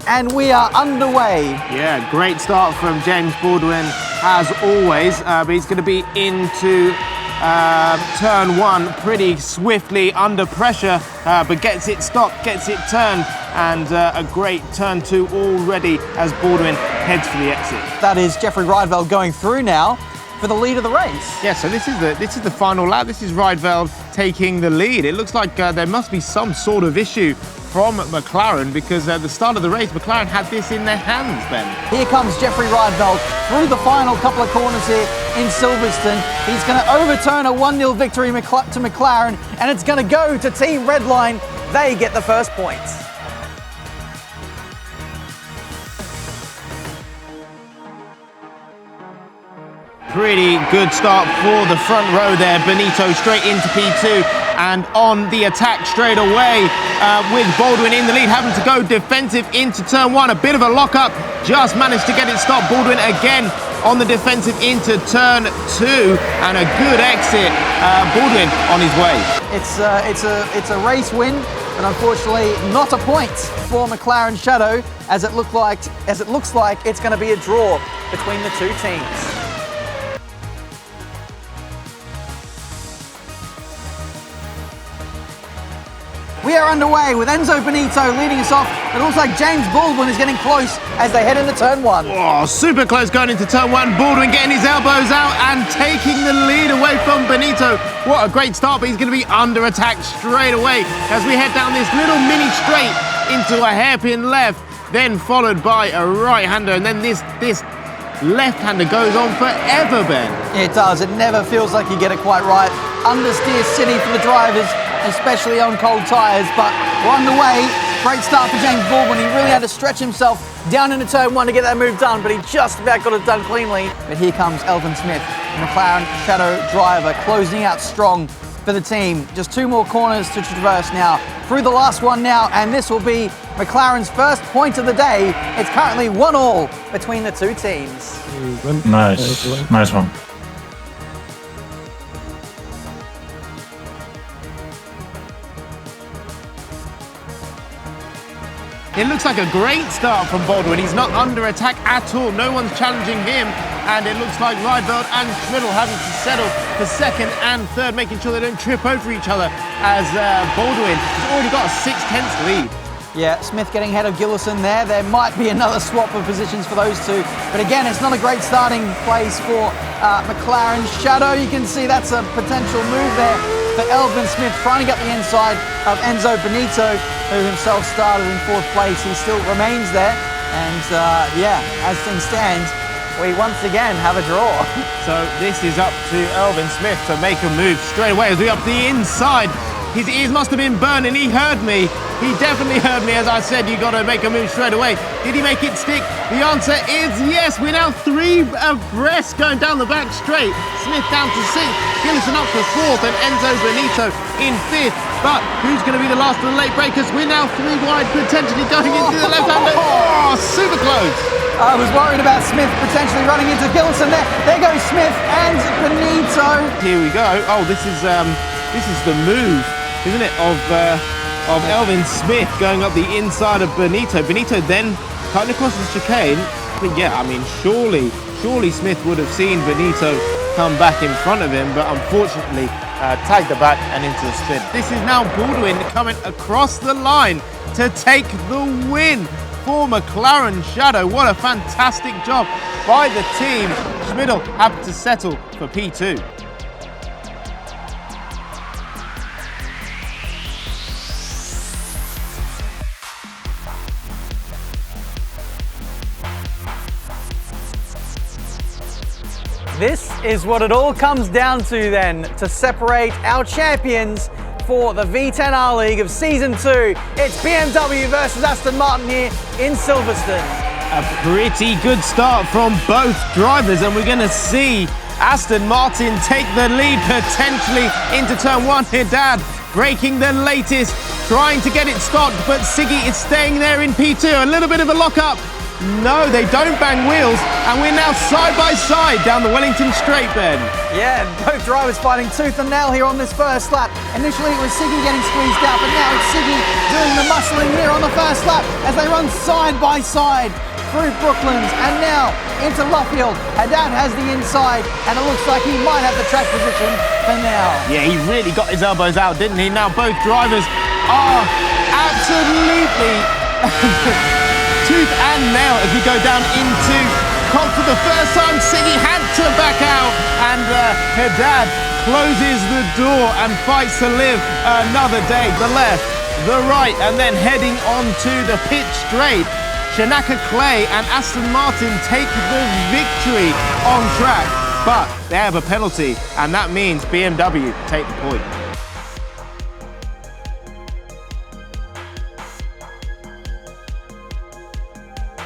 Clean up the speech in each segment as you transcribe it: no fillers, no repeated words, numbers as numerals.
and we are underway. Yeah, great start from James Baldwin, as always, but he's going to be into turn one pretty swiftly under pressure, but gets it stopped, gets it turned, and a great turn two already as Baldwin heads for the exit. That is Jeffrey Rydveld going through now for the lead of the race. Yeah, so this is the final lap. This is Rydveld taking the lead. It looks like there must be some sort of issue from McLaren, because at the start of the race, McLaren had this in their hands, Ben. Here comes Jeffrey Rydveld through the final couple of corners here in Silverstone. He's going to overturn a 1-0 victory to McLaren, and it's going to go to Team Redline. They get the first points. Pretty good start for the front row there. Benito straight into P2 and on the attack straight away with Baldwin in the lead, having to go defensive into turn one. A bit of a lock-up, just managed to get it stopped. Baldwin again on the defensive into turn two, and a good exit. Baldwin on his way. It's a race win, but unfortunately not a point for McLaren Shadow, as it looks like it's going to be a draw between the two teams. We are underway with Enzo Benito leading us off. It looks like James Baldwin is getting close as they head into turn one. Oh, super close going into turn one. Baldwin getting his elbows out and taking the lead away from Benito. What a great start, but he's going to be under attack straight away as we head down this little mini straight into a hairpin left, then followed by a right-hander, and then this left-hander goes on forever, Ben. It does. It never feels like you get it quite right. Understeer city for the drivers, especially on cold tyres, but we're underway. Great start for James Baldwin. He really had to stretch himself down into turn one to get that move done, but he just about got it done cleanly. But here comes Elvin Smith, McLaren Shadow driver, closing out strong for the team. Just two more corners to traverse now. Through the last one now, and this will be McLaren's first point of the day. It's currently 1-1 between the two teams. Nice one. It looks like a great start from Baldwin. He's not under attack at all. No one's challenging him. And it looks like Rydveld and Schmiddle having to settle for second and third, making sure they don't trip over each other, as Baldwin has already got a 6/10 lead. Yeah, Smith getting ahead of Gillison there. There might be another swap of positions for those two. But again, it's not a great starting place for McLaren Shadow. You can see that's a potential move there for Elvin Smith, trying to get the inside of Enzo Benito, who himself started in fourth place. He still remains there. And yeah, as things stand, we once again have a draw. So this is up to Elvin Smith to make a move straight away as we up the inside. His ears must have been burning. He heard me. He definitely heard me as I said you got to make a move straight away. Did he make it stick? The answer is yes. We're now three abreast going down the back straight. Smith down to sixth, Gillison up to fourth, and Enzo Benito in fifth. But who's going to be the last of the late breakers? We're now three wide, potentially going into the left-hander. Oh, super close. I was worried about Smith potentially running into Gillison there. There goes Smith and Benito. Here we go. Oh, this is the move, isn't it, of Elvin Smith going up the inside of Benito. Benito then cutting across the chicane. But yeah, I mean, surely Smith would have seen Benito come back in front of him, but unfortunately tagged the back and into the spin. This is now Baldwin coming across the line to take the win for McLaren Shadow. What a fantastic job by the team. Schmiddle had to settle for P2. This is what it all comes down to then, to separate our champions for the V10 R-League of Season 2. It's BMW versus Aston Martin here in Silverstone. A pretty good start from both drivers, and we're going to see Aston Martin take the lead potentially into turn one. Haddad breaking the latest, trying to get it stopped, but Siggy is staying there in P2. A little bit of a lock-up. No, they don't bang wheels, and we're now side by side down the Wellington straight, Ben. Yeah, both drivers fighting tooth and nail here on this first lap. Initially it was Siggy getting squeezed out, but now it's Siggy doing the muscling here on the first lap as they run side by side through Brooklands and now into Luffield. Haddad has the inside, and it looks like he might have the track position for now. Yeah, he really got his elbows out, didn't he? Now both drivers are absolutely tooth and nail as we go down into Cobb for the first time. Siggy had to back out, and Haddad closes the door and fights to live another day. The left, the right, and then heading on to the pit straight. Shanaka Clay and Aston Martin take the victory on track, but they have a penalty, and that means BMW take the point.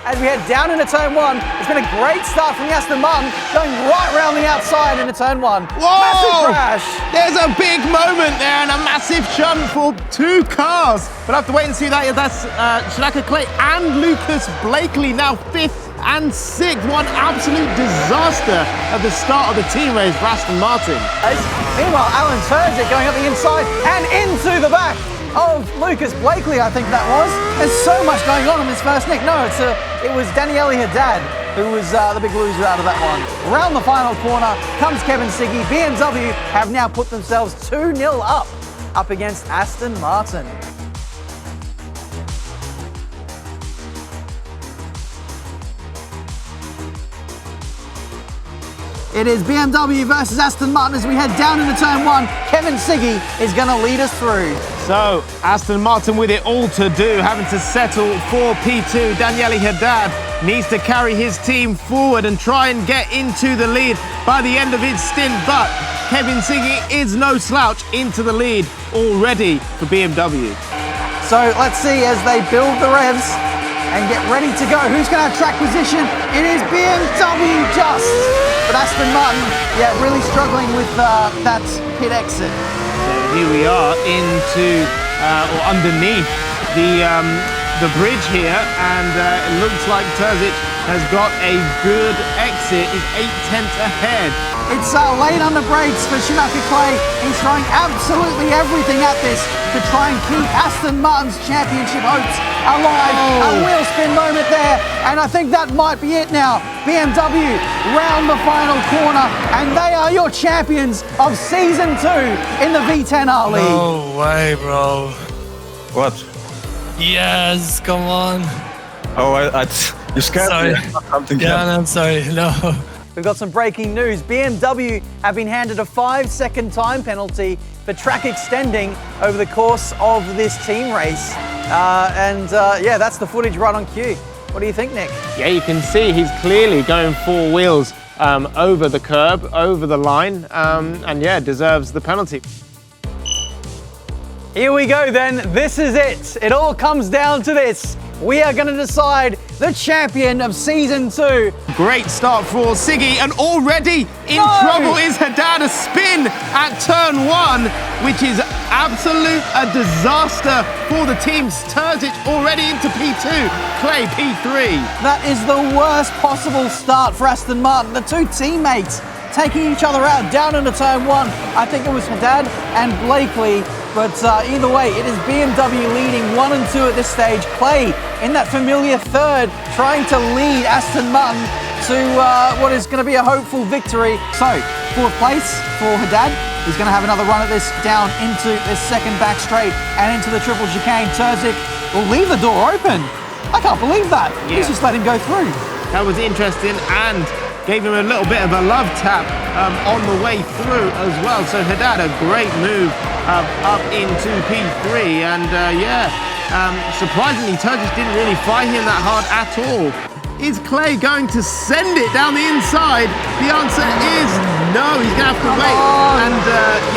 As we head down into turn one, it's been a great start from the Aston Martin, going right round the outside into turn one. Whoa! Massive crash. There's a big moment there and a massive shunt for two cars. But I have to wait and see that. That's Shanaka Clay and Lucas Blakely now 5th and 6th. One absolute disaster at the start of the team race for Aston Martin. Meanwhile, Alan Turzik going up the inside and into the back of Lucas Blakely, I think that was. There's so much going on in this first nick. No, it was Daniele Haddad who was the big loser out of that one. Around the final corner comes Kevin Siggy. BMW have now put themselves 2-0 up against Aston Martin. It is BMW versus Aston Martin as we head down into turn one. Kevin Siggy is going to lead us through. So, Aston Martin with it all to do, having to settle for P2. Daniele Haddad needs to carry his team forward and try and get into the lead by the end of his stint, but Kevin Siggy is no slouch into the lead already for BMW. So let's see as they build the revs and get ready to go. Who's going to have track position? It is BMW just. But Aston Martin, yeah, really struggling with that pit exit. So here we are into, or underneath the bridge here, and it looks like Terzic has got a good exit, is 8/10 ahead. It's late under brakes for Shanaka Clay. He's throwing absolutely everything at this to try and keep Aston Martin's championship hopes alive. A wheel spin moment there, and I think that might be it now. BMW round the final corner, and they are your champions of Season 2 in the V10 R-League. No way, bro. What? Yes, come on. Oh, you scared Sorry. me. Something Yeah, happened. no, I'm sorry, no. We've got some breaking news. BMW have been handed a 5-second time penalty for track extending over the course of this team race. Yeah, that's the footage right on cue. What do you think, Nick? Yeah, you can see he's clearly going 4 wheels over the curb, over the line, and yeah, deserves the penalty. Here we go then, this is it. It all comes down to this. We are going to decide the champion of Season 2. Great start for Siggy, and already in trouble is Haddad. A spin at turn 1, which is absolute a disaster for the team. Terzic already into P2, Clay P3. That is the worst possible start for Aston Martin. The two teammates taking each other out down into turn 1. I think it was Haddad and Blakely. But either way, it is BMW leading 1 and 2 at this stage. Clay in that familiar third, trying to lead Aston Martin to what is going to be a hopeful victory. So, 4th place for Haddad. He's going to have another run at this down into this second back straight and into the triple chicane. Terzic will leave the door open. I can't believe that. Yeah. He's just let him go through. That was interesting and gave him a little bit of a love tap on the way through as well. So Haddad, a great move up into P3, and surprisingly, Terzic didn't really fight him that hard at all. Is Clay going to send it down the inside? The answer is no. He's going to have to wait.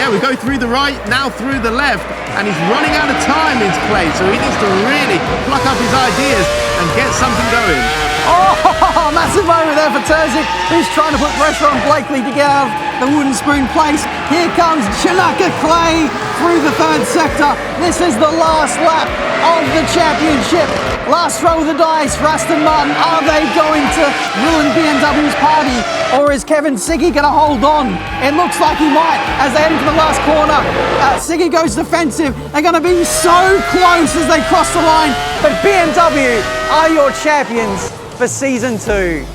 And we go through the right, now through the left, and he's running out of time, is Clay. So he needs to really pluck up his ideas and get something going. Oh, massive moment there for Terzic, who's trying to put pressure on Blakely to get out of the wooden spoon place. Here comes Shanaka Clay through the 3rd sector. This is the last lap of the championship. Last throw of the dice, Rust and Martin, are they going to ruin BMW's party, or is Kevin Siggy going to hold on? It looks like he might as they head into the last corner. Siggy goes defensive. They're going to be so close as they cross the line, but BMW are your champions for Season 2.